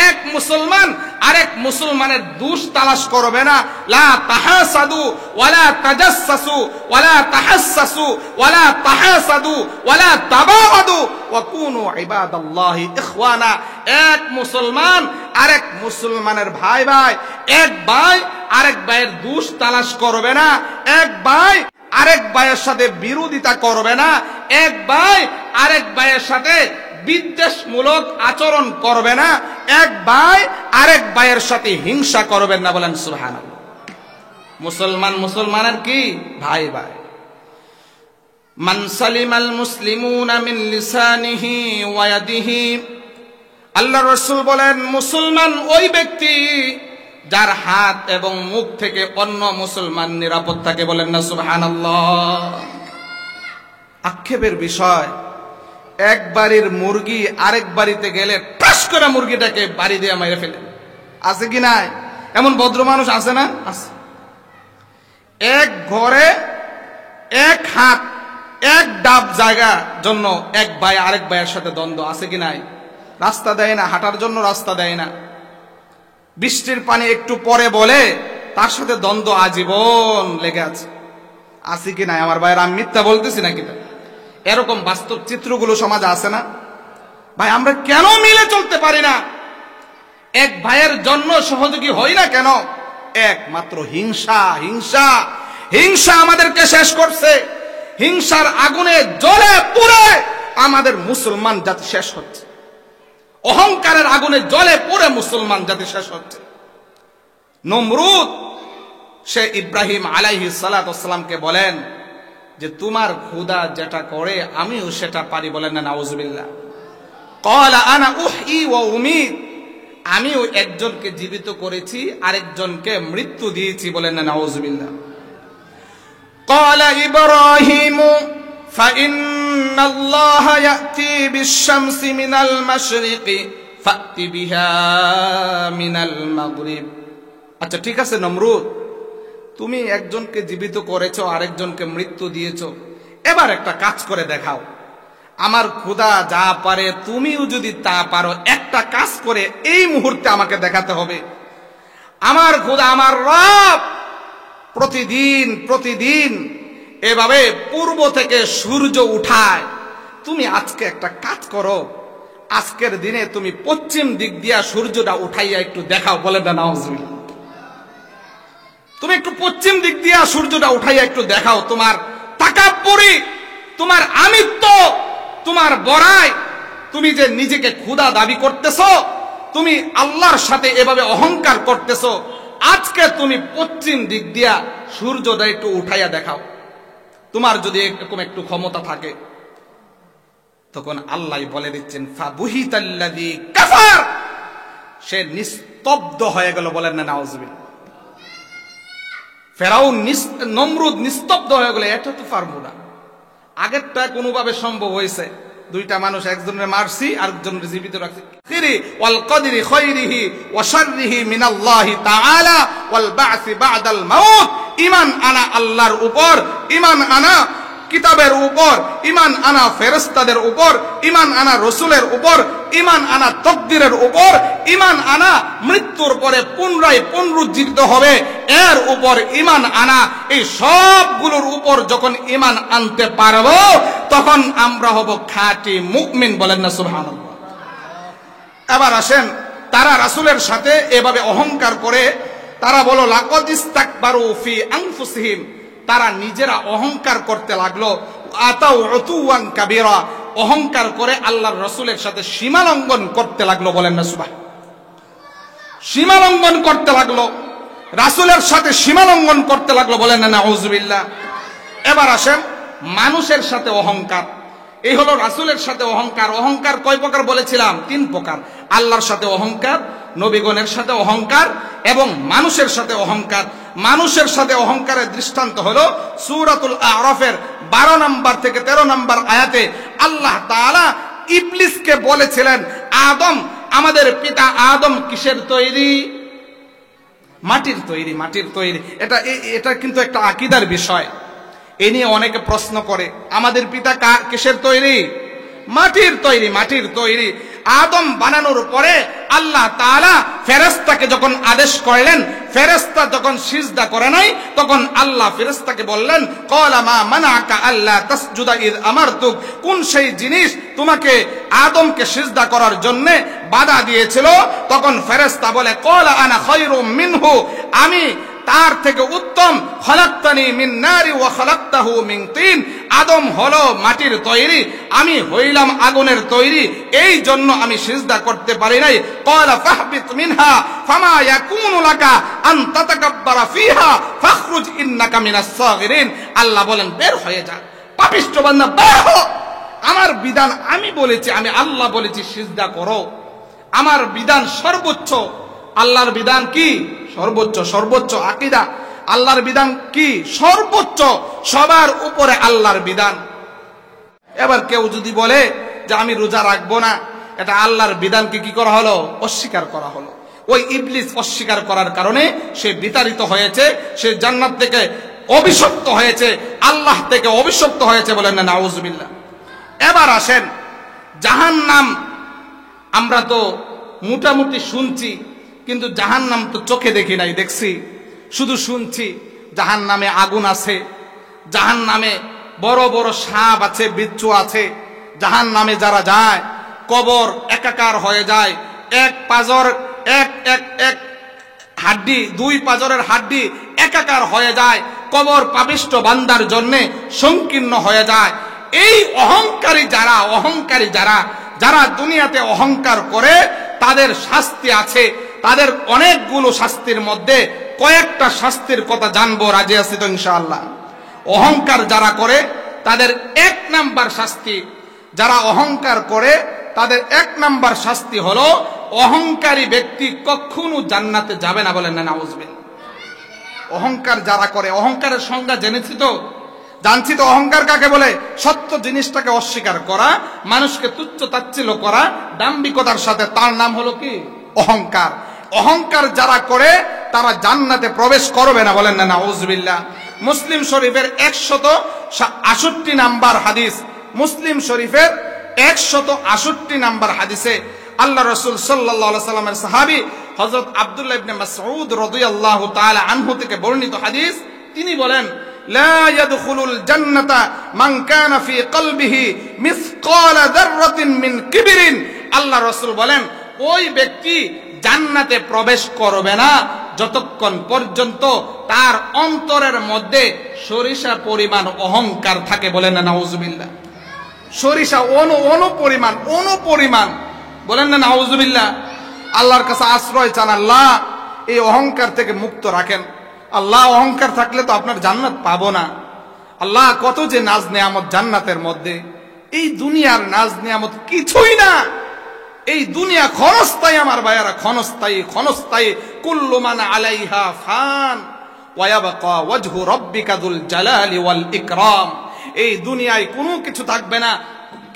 Speaker 1: এক মুসলমান আরেক মুসলমানের দোষ তালাশ করবে না। লা তাহাসাদু ওয়ালা তাজাসসু ওয়ালা তাহাসসু ওয়ালা তাহাসাদু ওয়ালা তাবাগাদু ওয়া কুনু ইবাদাল্লাহি ইখওয়ানা। এক মুসলমান আরেক মুসলমানের ভাই ভাই, এক ভাই আরেক ভাইয়ের দোষ তালাশ করবে না, এক ভাই আরেক ভাইয়ের সাথে বিরোধিতা করবে না, এক ভাই আরেক ভাইয়ের সাথে বিদ্বেষমূলক আচরণ করবে না, এক ভাই আরেক ভাইয়ের সাথে হিংসা করবেন না। বলেন সুবহানাল্লাহ। মুসলমানের কি? ভাই ভাই। মান সালিমাল মুসলিমুনা মিন লিসানিহি ওয়া ইয়াদিহি, আল্লাহর রাসূল বলেন মুসলমান ওই ব্যক্তি যার হাত এবং মুখ থেকে অন্য মুসলমান নিরাপদ থাকে। বলেন না সুবহানাল্লাহ। আক্ষেপের বিষয়, এক বাড়ির মুরগি আরেক বাড়িতে গেলে টাস করে মুরগিটাকে বাড়ি দিয়ে মেরে ফেলে। আছে কি নাই? এমন ভদ্র মানুষ আছে না? আছে। এক ঘরে এক হাত এক ডাব জায়গা জন্য এক ভাই আরেক ভাইয়ের সাথে দ্বন্দ্ব, আছে কি নাই? রাস্তা দেয় না, হাঁটার জন্য রাস্তা দেয় না। বৃষ্টির পানি একটু পরে বলে তার সাথে দ্বন্দ্ব আজীবন লেগে আছে। আছে কি নাই? আমার ভাইয়ের, আমি মিথ্যা বলতেছি নাকি? এরকম বাস্তব চিত্রগুলো সমাজে আছে না? ভাই আমরা কেন মিলে চলতে পারি না? এক ভাইয়ের জন্য সহযোগী হই না কেন? একমাত্র হিংসা আমাদেরকে শেষ করছে। হিংসার আগুনে জ্বলে পুড়ে আমাদের মুসলমান জাতি শেষ হচ্ছে। অহংকারের আগুনে জ্বলে পুড়ে মুসলমান জাতি শেষ হচ্ছে। নমরুদ সে ইব্রাহিম আলাইহিস সালাতু ওয়াসসালামকে বলেন যে তোমার খোদা যেটা করে আমিও সেটা পারি। বলেন না নাউজুবিল্লাহ। ক্বালা আনা উহয়ী ওয়া উমীত, আমিও একজনকে জীবিত করেছি, আরেকজনকে মৃত্যু দিয়েছি। বলেন না নাউজুবিল্লাহ। ক্বালা ইব্রাহিমু ফাইন্নাল্লাহা ইয়াতি বিশ-শামসি মিনাল মাশরিকি ফাতি বিহা মিনাল মাগরিব। আচ্ছা ঠিক আছে নমরুদ, তুমি একজনকে জীবিত করেছো, আরেকজনকে মৃত্যু দিয়েছো, এবার একটা কাজ করে দেখাও। আমার খোদা যা পারে তুমিও যদি তা পারো, একটা কাজ করে এই মুহূর্তে আমাকে দেখাতে হবে। আমার খোদা, আমার রব প্রতিদিন এভাবে পূর্ব থেকে সূর্য উঠায়। তুমি আজকে একটা কাজ করো, আজকের দিনে তুমি পশ্চিম দিক দিয়া সূর্যটা উঠাইয়া একটু দেখাও। বলেন না নাউজুবিল্লাহ। তুমি একটু পশ্চিম দিক দিয়া সূর্যটা উঠাইয়া একটু দেখাও। তোমার তাকাব্বুরি, তোমার আমিত্ব, তোমার বড়াই, তুমি যে নিজেকে খোদা দাবি করতেছো, তুমি আল্লাহর সাথে এভাবে অহংকার করতেছো, আজকে তুমি পশ্চিম দিক দিয়া সূর্যটা একটু উঠাইয়া দেখাও। তোমার যদি এরকম একটু ক্ষমতা থাকে। তখন আল্লাহ বলে দিচ্ছেন ফাবুহিতাল্লাযী কাফার, সে নিস্তব্ধ হয়ে গেল। বলেন না নাউজুবিল্লাহ। ফেরাউন নমরুদ নিস্তব্ধ হয়ে গেল, এটা তো পারবো না। আগেরটা কোনোভাবে সম্ভব হয়েছে, দুইটা মানুষ, একজনের মারছি আরেকজনের জীবিত রাখছি। ওয়াল কদরি খায়রিহি ওয়া শাররিহি মিনাল্লাহি তাআলা ওয়াল বা'সি বা'দাল মাউত। ঈমান আনা আল্লাহর উপর, ঈমান আনা কিতাবের উপর, ঈমান আনা ফেরেশতাদের উপর, ঈমান আনা রাসূলের উপর, ঈমান আনা তাকদীরের উপর, ঈমান আনা মৃত্যুর পরে পুনরায় পুনরুজ্জীবিত হবে এর উপর ঈমান আনা। এই সবগুলোর উপর যখন ঈমান আনতে পারবো, তখন আমরা হব খাঁটি মুমিন। বলেন না সুবহানাল্লাহ। এবার আসেন, তারা রাসূলের সাথে এভাবে অহংকার করে, তারা বলো লাকাদ ইস্তাকবারু ফি আনফুসিহিম, তারা নিজেরা অহংকার করতে লাগলো। আতাউ উতুওয়ান কাবীরা, অহংকার করে আল্লাহর রাসূলের সাথে সীমা লঙ্ঘন করতে লাগলো। বলেন না সুবহান। সীমা লঙ্ঘন করতে লাগলো, রাসূলের সাথে সীমা লঙ্ঘন করতে লাগলো। বলেন না নাউজুবিল্লাহ। এবার আসেন মানুষের সাথে অহংকার। এই হলো রাসূলের সাথে অহংকার। অহংকার কয় প্রকার বলেছিলাম? 3 প্রকার। আল্লাহর সাথে অহংকার, নবীগণের সাথে অহংকার এবং মানুষের সাথে অহংকার। মানুষের সাথে অহংকারের দৃষ্টান্ত হলো সূরাতুল আরাফের 12 নম্বর থেকে 13 নম্বর আয়াতে আল্লাহ তাআলা ইবলিসকে বলেছিলেন, আদম, আমাদের পিতা আদম কিসের তৈরি? মাটির তৈরি। মাটির তৈরি, এটা কিন্তু একটা আকীদার বিষয়। এ নিয়ে অনেকে প্রশ্ন করে, আমাদের পিতা কিসের তৈরি? মাটির তৈরি। মাটির তৈরি। আদম বানানোর পরে আল্লাহ তাআলা ফেরেশতাকে যখন আদেশ করলেন, ফেরেশতা যখন সিজদা করে নাই, তখন আল্লাহ ফেরেশতাকে বললেন, ক্বালা মা মানাকা আল্লা তাসজুদা ইয আমারতুক, কোন সেই জিনিস তোমাকে আদমকে সিজদা করার জন্য বাধা দিয়েছিল? তখন ফেরেশতা বলে, ক্বালা আনা খায়রুম মিনহু, আমি তার থেকে উত্তম। খলাকতানি মিন নারি ওয়া খলাকতাহু মিন তিন, আদম হলো মাটির তৈরি, আমি হইলাম আগুনের তৈরি, এই জন্য আমি সিজদা করতে পারি নাই। ক্বালা ফাহবিত মিনহা ফামা ইয়াকুনু লাকা আন তাতাকাব্বারা ফিহা ফাখরুজ ইন্নাকা মিনাস সাগিরিন। আল্লাহ বলেন, বের হয়ে যা পাপিষ্ঠ বান্দা, বের হ। আমার বিধান আমি বলেছি, আমি আল্লাহ বলেছি সিজদা করো। আমার বিধান সর্বোচ্চ। আল্লাহর বিধান কি? সর্বোচ্চ। সর্বোচ্চ আকীদা। আল্লাহর বিধান কি? সর্বোচ্চ। সবার উপরে আল্লাহর বিধান। এবার কেউ যদি বলে যে আমি রোজা রাখবো না, এটা আল্লাহর বিধানকে কি করা হলো? অস্বীকার করা হলো। ওই ইবলিস অস্বীকার করার কারণে সে বিতাড়িত হয়েছে, সে জান্নাত থেকে অভিশপ্ত হয়েছে, আল্লাহ থেকে অভিশপ্ত হয়েছে। বলেন না নাউজুবিল্লাহ। এবার আসেন জাহান্নাম। আমরা তো মোটামুটি শুনছি, কিন্তু জাহান্নাম তো চোখে দেখি নাই, দেখছি শুধু শুনছি। জাহান্নামে আগুন আছে, জাহান্নামে বড় বড় সাপ আছে, বিচ্ছু আছে। জাহান্নামে যারা যায় কবর একাকার হয়ে যায়। এক পাজর এক হাড্ডি, 2 পাজরের হাড্ডি একাকার হয়ে যায়। কবর পাপিষ্ঠ বান্দার জন্য সংকীর্ণ হয়ে যায়। এই অহংকারী যারা যারা দুনিয়াতে অহংকার করে, তাদের শাস্তি আছে। তাদের অনেকগুলো শাস্তির মধ্যে কয়েকটা শাস্তির কথা জানবো, রাজি আছি তো ইনশাআল্লাহ। অহংকার যারা করে তাদের 1 নাম্বার শাস্তি, যারা অহংকার করে তাদের 1 নাম্বার শাস্তি হলো অহংকারী ব্যক্তি কখনো জান্নাতে যাবে না, বলেন না নাউজুবিল্লাহ। অহংকার যারা করে, অহংকারের সংজ্ঞা জেনেছি তো, জানছি তো অহংকার কাকে বলে। সত্য জিনিসটাকে অস্বীকার করা, মানুষকে তুচ্ছ তাচ্ছিল্য করা দাম্ভিকতার সাথে, তার নাম হলো কি? অহংকার। অহংকার যারা করে তারা জান্নাতে প্রবেশ করবে না, বলেন না নাউজুবিল্লাহ। মুসলিম শরীফের 168 নাম্বার হাদিস, মুসলিম শরীফের 168 নাম্বার হাদিসে আল্লাহ রাসূল সাল্লাল্লাহু আলাইহি সাল্লামের সাহাবী হযরত আব্দুল্লাহ ইবনে মাসউদ রাদিয়াল্লাহু তাআলা আনহু থেকে বর্ণিত হাদিস, তিনি বলেন, লা ইয়াদখুলুল জান্নাতা মান কানা ফি কলবিহি মিসকালা যাররাতিন মিন কিবরিন। আল্লাহ রাসূল বলেন, ওই ব্যক্তি জান্নাতে প্রবেশ করবে না যতক্ষণ পর্যন্ত তার অন্তরের মধ্যে সরিষা পরিমাণ অহংকার থাকে, বলেন না নাউজুবিল্লাহ। সরিষা অনুপরিমাণ, বলেন না নাউজুবিল্লাহ। আল্লাহর কাছে আশ্রয় চান, আল্লাহ এই অহংকার থেকে মুক্ত রাখেন। আল্লাহ অহংকার থাকলে তো আপনার জান্নাত পাবো না। আল্লাহ কত যে নাজ নেয়ামত জান্নাতের মধ্যে, এই দুনিয়ার নাজ নেয়ামত কিছুই না। এই দুনিয়া ক্ষণস্থায়ী আমার ভাইয়ারা, ক্ষণস্থায়ী। কুল্লু মান আলাইহা ফান ওয়া ইয়াবকা ওয়াজহু রাব্বিকা যুল জালালি ওয়াল ইকরাম। এই দুনিয়ায় কোনো কিছু থাকবে না,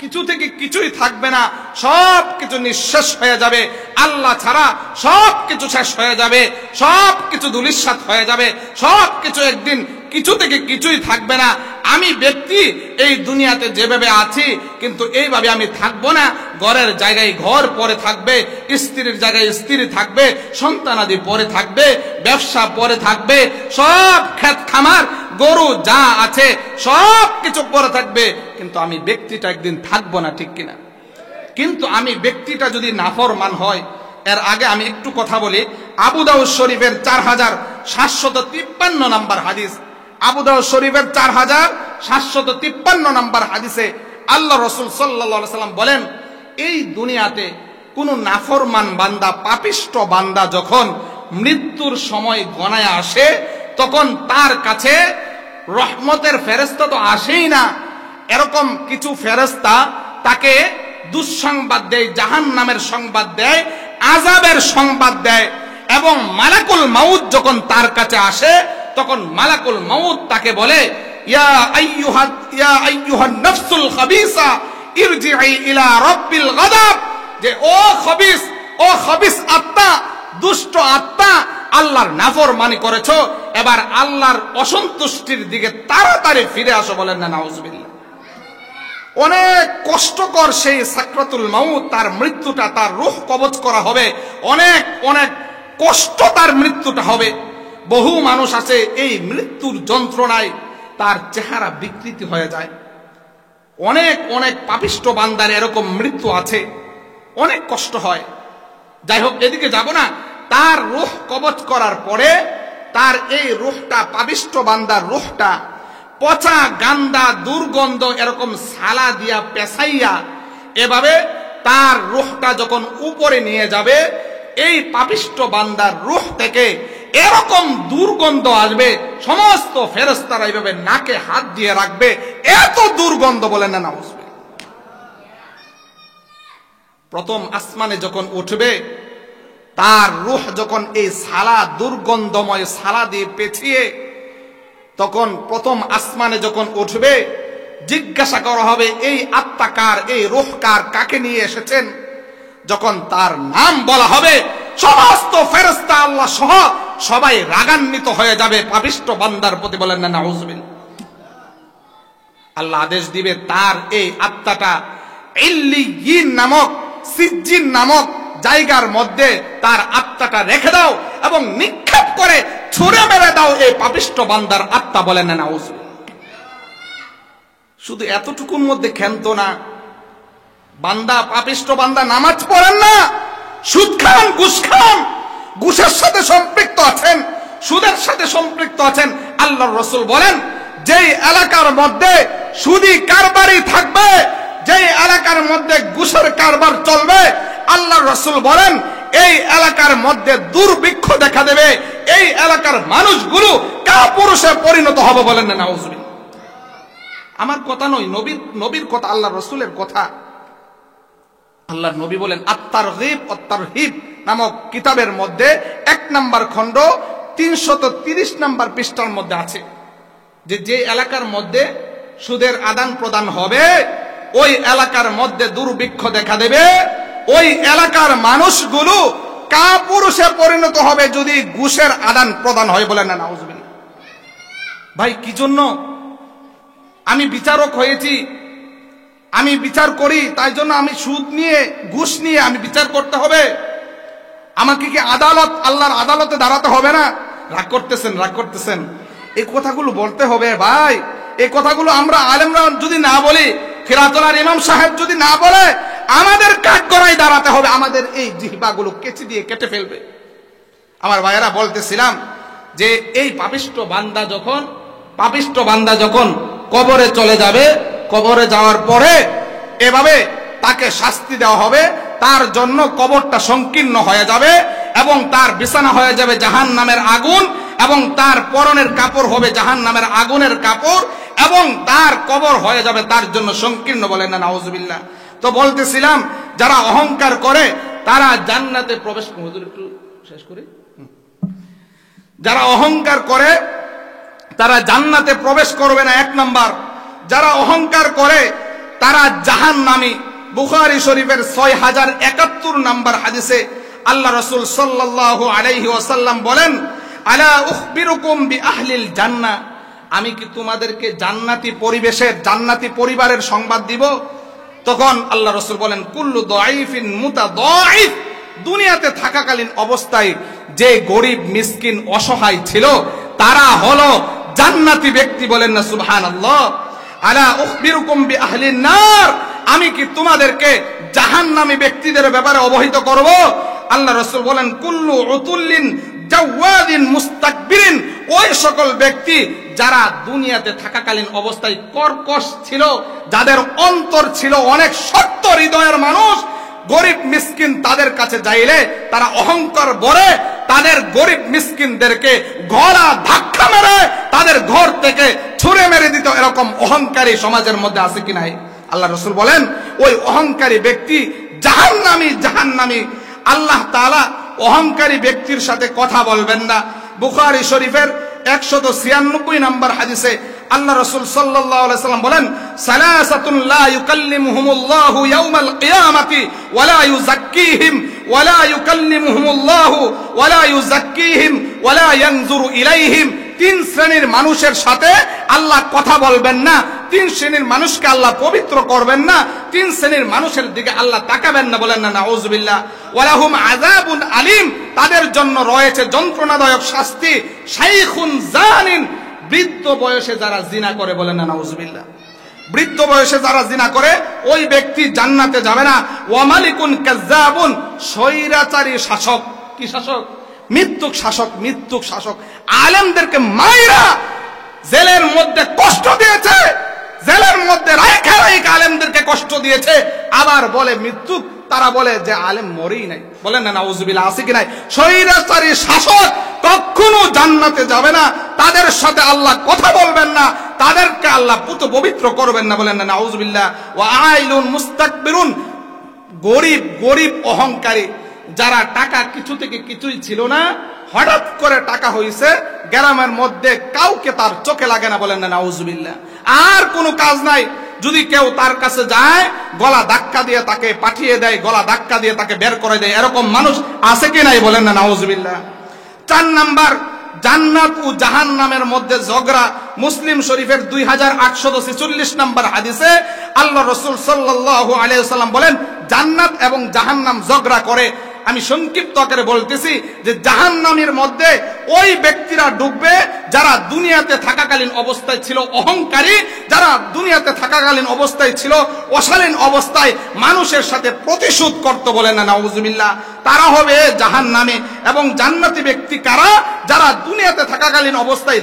Speaker 1: কিছু থেকে কিছুই থাকবে না, সব কিছু নিঃশেষ হয়ে যাবে। আল্লাহ ছাড়া সব কিছু শেষ হয়ে যাবে, সব কিছু ধূলিসাৎ হয়ে যাবে, সব কিছু একদিন কিছু থেকে কিছুই থাকবে না। আমি ব্যক্তি এই দুনিয়াতে যেভাবে আছি, কিন্তু এইভাবে আমি থাকবো না। ঘরের জায়গায় ঘর পরে থাকবে, স্ত্রীর জায়গায় স্ত্রী থাকবে, সন্তানাদি পরে থাকবে, ব্যবসা পরে থাকবে, সব ক্ষেত খামার গরু যা আছে সব কিছু পরে থাকবে, কিন্তু আমি ব্যক্তিটা একদিন থাকবো না, ঠিক কিনা? কিন্তু আমি ব্যক্তিটা যদি নাফরমান হয়, এর আগে আমি একটু কথা বলি। আবু দাউদ শরীফের 4753 নাম্বার হাদিস, আবু দাউদ শরীফের 4753 নাম্বার হাদিসে আল্লাহ রাসূল সাল্লাল্লাহু আলাইহি সাল্লাম বলেন, এই দুনিয়াতে কোন নাফরমান বান্দা, পাপিষ্ট বান্দা যখন মৃত্যুর সময় গণায় আসে, তখন তার কাছে রহমতের ফেরেশতা তো আসেই না, এরকম কিছু ফেরেশতা তাকে দুঃসংবাদ দেয়, জাহান্নামের সংবাদ দেয়, আযাবের সংবাদ দেয়। এবং মালাকুল মাউত যখন তার কাছে আসে, তখন মালাকুল মাউত তাকে বলে, ইয়া আইয়ুহান নাফসুল খাবিসা ইরজিই ইলা রাব্বিল গাদাব, যে ও খবিস আত্মা, দুষ্ট আত্মা, আল্লাহর নাফরমানি করেছো, এবার আল্লাহর অসন্তুষ্টির দিকে তাড়াতাড়ি ফিরে আসো, বলেন না নাউজুবিল্লাহ। অনেক কষ্টকর সেই সাকরাতুল মাউত, তার মৃত্যুটা, তার রূহ কবজ করা হবে, অনেক অনেক কষ্ট তার মৃত্যুটা হবে। বহু মানুষ আছে এই মৃত্যুর যন্ত্রণায় তার চেহারা বিকৃতি হয়ে যায়। অনেক অনেক পাপিষ্ট বান্দার এরকম মৃত্যু আছে, অনেক কষ্ট হয়। যাই হোক, এদিকে যাব না। তার রূহ কবজ করার পরে তার এই রূহটা, পাপিষ্ট বান্দার রূহটা পচা, গান্দা, দুর্গন্ধ এরকম সালা দিয়া পেছাইয়া, এভাবে তার রূহটা যখন উপরে নিয়ে যাবে, এই পাপিষ্ট বান্দার রূহ থেকে এরকম দুর্গন্ধ আসবে, সমস্ত ফেরেশতারা এইভাবে নাকে হাত দিয়ে রাখবে, এত দুর্গন্ধ, বলেন না নাউজুবিল্লাহ। প্রথম আসমানে যখন উঠবে, তার রূহ যখন এই সালা, দুর্গন্ধময় সালা দিয়ে পেঁচিয়ে, তখন প্রথম আসমানে যখন উঠবে, জিজ্ঞাসা করা হবে, এই আত্মা কার, এই রূহ কার, কাকে নিয়ে এসেছেন? যখন তার নাম বলা হবে, সমস্ত ফেরেশতা আল্লাহ সহ সবাই রাগান্বিত হয়ে যাবে পাপিষ্ট বান্দার প্রতি, বলেন না নাউজুবিল্লাহ। আল্লাহ আদেশ দিবে, তার এই আত্মাটা ইল্লিয়িন নামক, সিজ্জিন নামক জায়গার মধ্যে তার আত্মাটা রেখে দাও এবং নিক্ষেপ করে ছুঁড়ে মেরে দাও এই পাপিষ্ট বান্দার আত্মা, বলেন না নাউজুবিল্লাহ। শুধু এতটুকুর মধ্যে ক্ষান্ত না, বান্দা, পাপিষ্ট বান্দা নামাজ পড়েন না, সুদ খান, ঘুষ খান, ঘুষের সাথে সম্পৃক্ত আছেন, সুদের সাথে সম্পৃক্ত আছেন। আল্লাহর রাসূল বলেন, যেই এলাকার মধ্যে সুদি কারবারি থাকবে, যেই এলাকার মধ্যে ঘুষের কারবার চলবে, আল্লাহর রাসূল বলেন এই এলাকার মধ্যে দুর্ভিক্ষ দেখা দেবে, এই এলাকার মানুষগুলো কাপুরুষে পরিণত হবে, বলেন না নাউজুবিল্লাহ। আমার কথা নয়, নবীর কথা, আল্লাহর রাসূলের কথা। আল্লাহর নবী বলেন আত-তারগীব ওয়াত-তারহিব নামক কিতাবের মধ্যে 1 নম্বর খণ্ড 330 নম্বর পৃষ্ঠার মধ্যে আছে যে এলাকার মধ্যে সুদের আদান প্রদান হবে ওই এলাকার মধ্যে দুর্ভিক্ষ দেখা দেবে, ওই এলাকার মানুষগুলো কাপুরুষে পরিণত হবে যদি ঘুষের আদান প্রদান হয়। বলেন না নাউজুবিল্লাহ। ভাই কি জন্য? আমি বিচারক হয়েছি, আমি বিচার করি, তাই জন্য আমি সুদ নিয়ে ঘুষ নিয়ে আমি বিচার করতে হবে? আমাকে কি আদালত, আল্লাহর আদালতে দাঁড়াতে হবে না? রাগ করতেছেন। এই কথাগুলো বলতে হবে ভাই। এই কথাগুলো আমরা আলেমরা যদি না বলি, খিরাতলার ইমাম সাহেব যদি না বলে, আমাদের কাঠগড়ায় দাঁড়াতে হবে, আমাদের এই জিহ্বাগুলো কেচি দিয়ে কেটে ফেলবে। আমার ভাইয়েরা, বলতেছিলাম যে এই পাপিষ্ঠ বান্দা যখন কবরে চলে যাবে, কবরে যাওয়ার পরে এভাবে তাকে শাস্তি দেওয়া হবে, তার জন্য কবরটা সংকীর্ণ হয়ে যাবে এবং তার বিছানা হয়ে যাবে জাহান্নামের আগুন এবং তার পরনের কাপড় হবে জাহান্নামের আগুনের কাপড় এবং তার কবর হয়ে যাবে তার জন্য সংকীর্ণ। বলেন না নাউজুবিল্লাহ। তো বলতেছিলাম যারা অহংকার করে তারা জান্নাতে প্রবেশ করবে। হুজুর একটু শেষ করি। যারা অহংকার করে তারা জান্নাতে প্রবেশ করবে না, 1 নাম্বার। যারা অহংকার করে তারা জাহান্নামী। বুখারী শরীফের 6071 নম্বর হাদিসে আল্লাহ রাসূল সাল্লাল্লাহু আলাইহি ওয়াসাল্লাম বলেন, আলা উখবিরুকুম বিআহলিল জান্নাহ, আমি কি তোমাদেরকে জান্নাতি পরিবেশের, জান্নাতি পরিবারের সংবাদ দিব? তখন আল্লাহ রাসূল বলেন, কুল্লু দাঈফিন মুতাদাঈফ, দুনিয়াতে থাকাকালীন অবস্থায় যে গরিব মিসকিন অসহায় ছিল তারা হলো জান্নাতি ব্যক্তি। বলেন না সুবহানাল্লাহ। আলা উখবিরুকুম বিআহলিন নার, আমি কি তোমাদেরকে জাহান্নামী ব্যক্তিদের ব্যাপারে অবহিত করব? আল্লাহ রাসূল বলেন, কুল্লু উতুল্লিন জাওয়াদিন মুস্তাকবিরিন, ওই সকল ব্যক্তি যারা দুনিয়াতে থাকাকালীন অবস্থায় কর্কশ ছিল, যাদের অন্তর ছিল অনেক শক্ত হৃদয়ের মানুষ, গরিব মিসকিন তাদের কাছে যাইলে তারা অহংকার ভরে তাদের গরিব মিসকিনদেরকে গলা ধাক্কা মেরে তাদের ঘর থেকে ছুঁড়ে মেরে দিত। এরকম অহংকারী সমাজের মধ্যে আছে কি নাই? আল্লাহ রাসূল বলেন ওই অহংকারী ব্যক্তি জাহান্নামী। আল্লাহ তাআলা অহংকারী ব্যক্তির সাথে কথা বলবেন না। বুখারী শরীফের 196 নম্বর হাদিসে আল্লাহ রাসূল সাল্লাল্লাহু আলাইহি ওয়াসাল্লাম বলেন, সালাসাতুন লা ইউকাল্লিমুহুমুল্লাহু ইয়াওমাল কিয়ামাতি ওয়া লা ইউযাক্কিহিম ওয়া লা ইউকাল্লিমুহুমুল্লাহু ওয়া লা ইউযাক্কিহিম ওয়া লা ইয়ানজুরু ইলাইহিম। 3 শ্রেণীর মানুষের সাথে আল্লাহ কথা বলবেন না, 3 শ্রেণীর মানুষকে আল্লাহ পবিত্র করবেন না, 3 শ্রেণীর মানুষের দিকে আল্লাহ তাকাবেন না। বলেন না নাউজুবিল্লাহ। ওয়ালাহুম আযাবুন আলীম, তাদের জন্য রয়েছে যন্ত্রণাদায়ক শাস্তি। শাইখুন জানিন, বৃদ্ধ বয়সে যারা জিনা করে। বলেন না নাউজুবিল্লাহ। বৃদ্ধ বয়সে যারা জিনা করে ওই ব্যক্তি জান্নাতে যাবে না। ওয়া মালিকুন কাজ্জাবুন, স্বৈরাচারী শাসক। কি শাসক? মৃত্যুক শাসক। আলেমদেরকে মাইরা জেলের মধ্যে কষ্ট দিয়েছে, জেলের মধ্যে রাইখা আলেমদেরকে কষ্ট দিয়েছে, আবার বলে মৃত্যুক। তারা বলে যে আলেম মরেই নাই। বলেন না নাউজুবিল্লাহ, আছে কি নাই? স্বৈরাচারী শাসক কখনো জান্নাতে যাবে না, তাদের সাথে আল্লাহ কথা বলবেন না, তাদেরকে আল্লাহ পুত পবিত্র করবেন না। বলেন না নাউজুবিল্লাহ। ওয়া আইলুন মুস্তাকবিরুন, গরিব অহংকারী, যারা টাকা কিছু থেকে কিছুই ছিল না, হঠাৎ করে টাকা হইছে, গ্রামের মধ্যে কাউকে তার চোখে লাগে না। বলেন না নাউজুবিল্লাহ। আর কোনো কাজ নাই, যদি কেউ তার কাছে যায় গলা ধাক্কা দিয়ে তাকে পাঠিয়ে দেয়, গলা ধাক্কা দিয়ে তাকে বের করে দেয়। এরকম মানুষ আছে কি নাই? বলেন না নাউজুবিল্লাহ। 4 নাম্বার, জান্নাত ও জাহান্নামের মধ্যে ঝগড়া। মুসলিম শরীফের 2846 নম্বর হাদিসে আল্লাহ রাসূল সাল্লাল্লাহু আলাইহি ওয়াসাল্লাম বলেন, জান্নাত এবং জাহান্নাম ঝগড়া করে। আমি সংক্ষিপ্ত আকারে বলতেছি যে জাহান্নামের মধ্যে ওই ব্যক্তিরা ঢুকবে যারা দুনিয়াতে থাকাকালীন অবস্থায় ছিল অহংকারী, যারা দুনিয়াতে থাকাকালীন অবস্থায় ছিল অশালীন অবস্থায় মানুষের সাথে প্রতিশোধ করত। বলেন না নাউজুবিল্লাহ। তারা হবে জাহান্নামে। এবং জান্নাতি ব্যক্তি কারা? যারা দুনিয়াতে থাকাকালীন অবস্থায়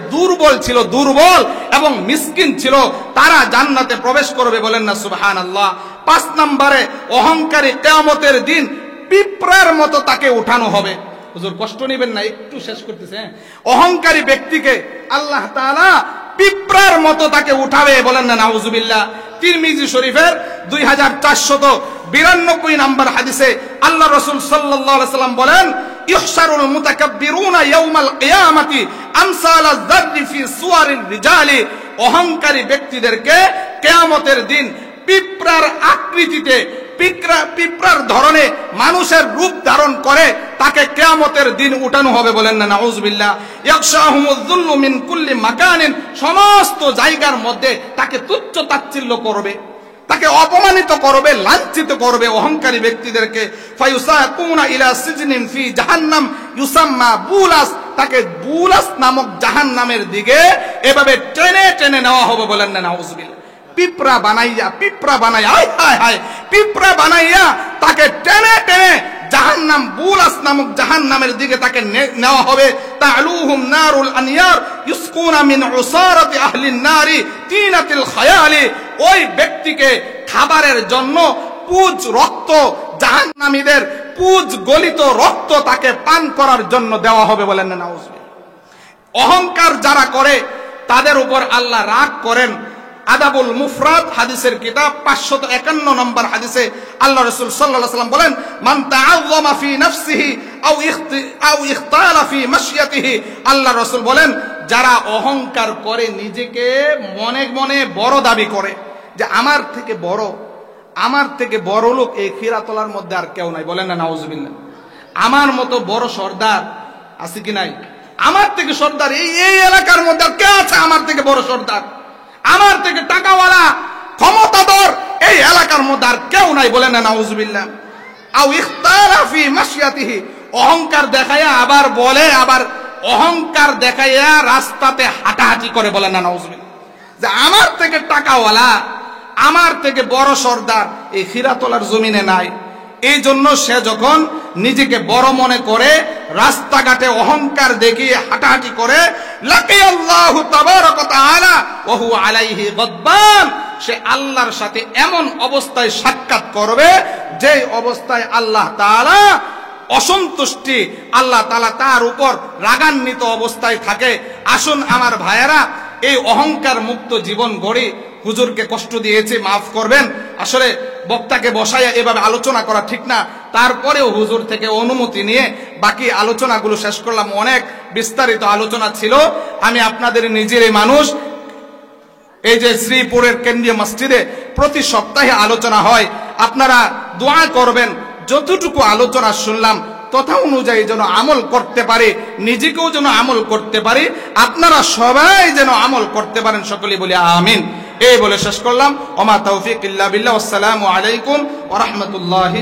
Speaker 1: দুর্বল এবং মিসকিন ছিল, তারা জান্নাতে প্রবেশ করবে। বলেন না সুবহানাল্লাহ। 5 নম্বরে, অহংকারী কিয়ামতের দিন পিঁপড়ার মতো তাকে উঠানো হবে। হুজুর কষ্ট নেবেন না, একটু শেষ করতেছে। অহংকারী ব্যক্তিকে আল্লাহ তাআলা পিঁপড়ার মতো তাকে উঠাবে, বলেন না নাউজুবিল্লাহ। তিরমিজি শরীফের 2492 নম্বর হাদিসে আল্লাহ রাসূল সাল্লাল্লাহু আলাইহি সাল্লাম বলেন, ইহশারুল মুতাকাব্বিরুনা ইয়াউমাল কিয়ামাতি আমসাল আয-যাররি ফি সুওয়ারির রিজালি। অহংকারী ব্যক্তিদেরকে কিয়ামতের দিন পিঁপড়ার আকৃতিতে, পিঁপড়ার ধরনে মানুষের রূপ ধারণ করে তাকে কিয়ামতের দিন উঠানো হবে, বলেন না নাউজুবিল্লাহ। ইয়াকশাহুমুয যুল্লু মিন কুল্লি মাকানিন, সমস্ত জায়গার মধ্যে তাকে তুচ্ছ তাচ্ছিল্য করবে, তাকে অপমানিত করবে, লাঞ্ছিত করবে অহংকারী ব্যক্তিদেরকে। ফায়ুসাকুনা ইলা সিজনিন ফি জাহান্নাম ইউসাম্মা বুলাস, তাকে বুলাস নামক জাহান্নামের দিকে এভাবে টেনে টেনে নেওয়া হবে, বলেন না নাউজুবিল্লাহ। পিঁপড়া বানাইয়া, হায় হায় হায়, পিঁপড়া বানাইয়া তাকে টেনে টেনে জাহান্নাম, বুলাস নামক জাহান্নামের দিকে তাকে নেওয়া হবে। তা'লুহুম নারুল আনিয়ার ইউসকুনা মিন উসারাতি আহলিন নারি তিনাতিল খায়ালি। ওই ব্যক্তিকে খাবারের জন্য পুজ রক্ত, জাহান্নামীদের পুজ গলিত রক্ত তাকে পান করার জন্য দেওয়া হবে, বলেন না নাউজুবিল্লাহ। অহংকার যারা করে তাদের উপর আল্লাহ রাগ করেন। আদাবুল মুফরাদ হাদিসের কিতাব 551 নম্বর হাদিসে আল্লাহ রাসূল সাল্লাল্লাহু আলাইহি ওয়াসাল্লাম বলেন, মান তাআযযামা ফি নাফসিহি আও ইখতালা ফি মাশিয়াতিহি। আল্লাহ রাসূল বলেন, যারা অহংকার করে, নিজেকে মনে মনে বড় দাবি করে যে আমার থেকে বড় লোক এই খিরাতলার মধ্যে আর কেউ নাই, বলেন না নাউজুবিল্লাহ। আমার মতো বড় সর্দার আছে কি নাই? আমার থেকে সর্দার এই এলাকার মধ্যে কে আছে? আমার থেকে বড় সর্দার, আমার থেকে টাকাওয়ালা, ক্ষমতাধর এই এলাকার মধ্যে আর কেউ নাই, বলেন না নাউজুবিল্লাহ। আও ইখতালা ফি মাশিয়াতিহি, অহংকার দেখায়া আবার বলে, আবার অহংকার দেখাইয়া রাস্তাতে হাঁটাহাঁটি করে, বলেন না নাউজুবিল্লাহ, যে আমার থেকে টাকাওয়ালা, আমার থেকে বড় সর্দার এই খিরাতলার জমিনে নাই। এই জন্য সে যখন নিজেকে বড় মনে করে রাস্তাঘাটে অহংকার দেখিয়ে হাঁটাহাঁটি করে, লাকিয়াল্লাহু তাবারাকা ওয়া তাআলা ওয়া হুয়া আলাইহি গদবান, সে আল্লাহর সাথে এমন অবস্থায় সাক্ষাৎ করবে যে অবস্থায় আল্লাহ তাআলা অসন্তুষ্টি, আল্লাহ তাআলা তার উপর রাগান্বিত অবস্থায় থাকে। আসুন আমার ভাইয়েরা, এই অহংকার মুক্ত জীবন গড়ি। হুজুরকে কষ্ট দিয়েছে, মাফ করবেন। আসলে বক্তাকে বসাইয়া এভাবে আলোচনা করা ঠিক না, তারপরেও হুজুর থেকে অনুমতি নিয়ে বাকি আলোচনাগুলো শেষ করলাম। অনেক বিস্তারিত আলোচনা ছিল। আমি আপনাদের নিজেরই মানুষ। এই যে শ্রীপুরের কেন্দ্রীয় মসজিদে প্রতি সপ্তাহে আলোচনা হয়, আপনারা দোয়া করবেন যতটুকু আলোচনা শুনলাম তথা অনুযায়ী যেন আমল করতে পারি, নিজেকেও যেন আমল করতে পারি, আপনারা সবাই যেন আমল করতে পারেন। সকলেই বলি আমিন। এই বলে শেষ করলাম। ওমা তৌফিক ইল্লা বিল্লাহ। আসসালামু আলাইকুম ওয়া রাহমাতুল্লাহি।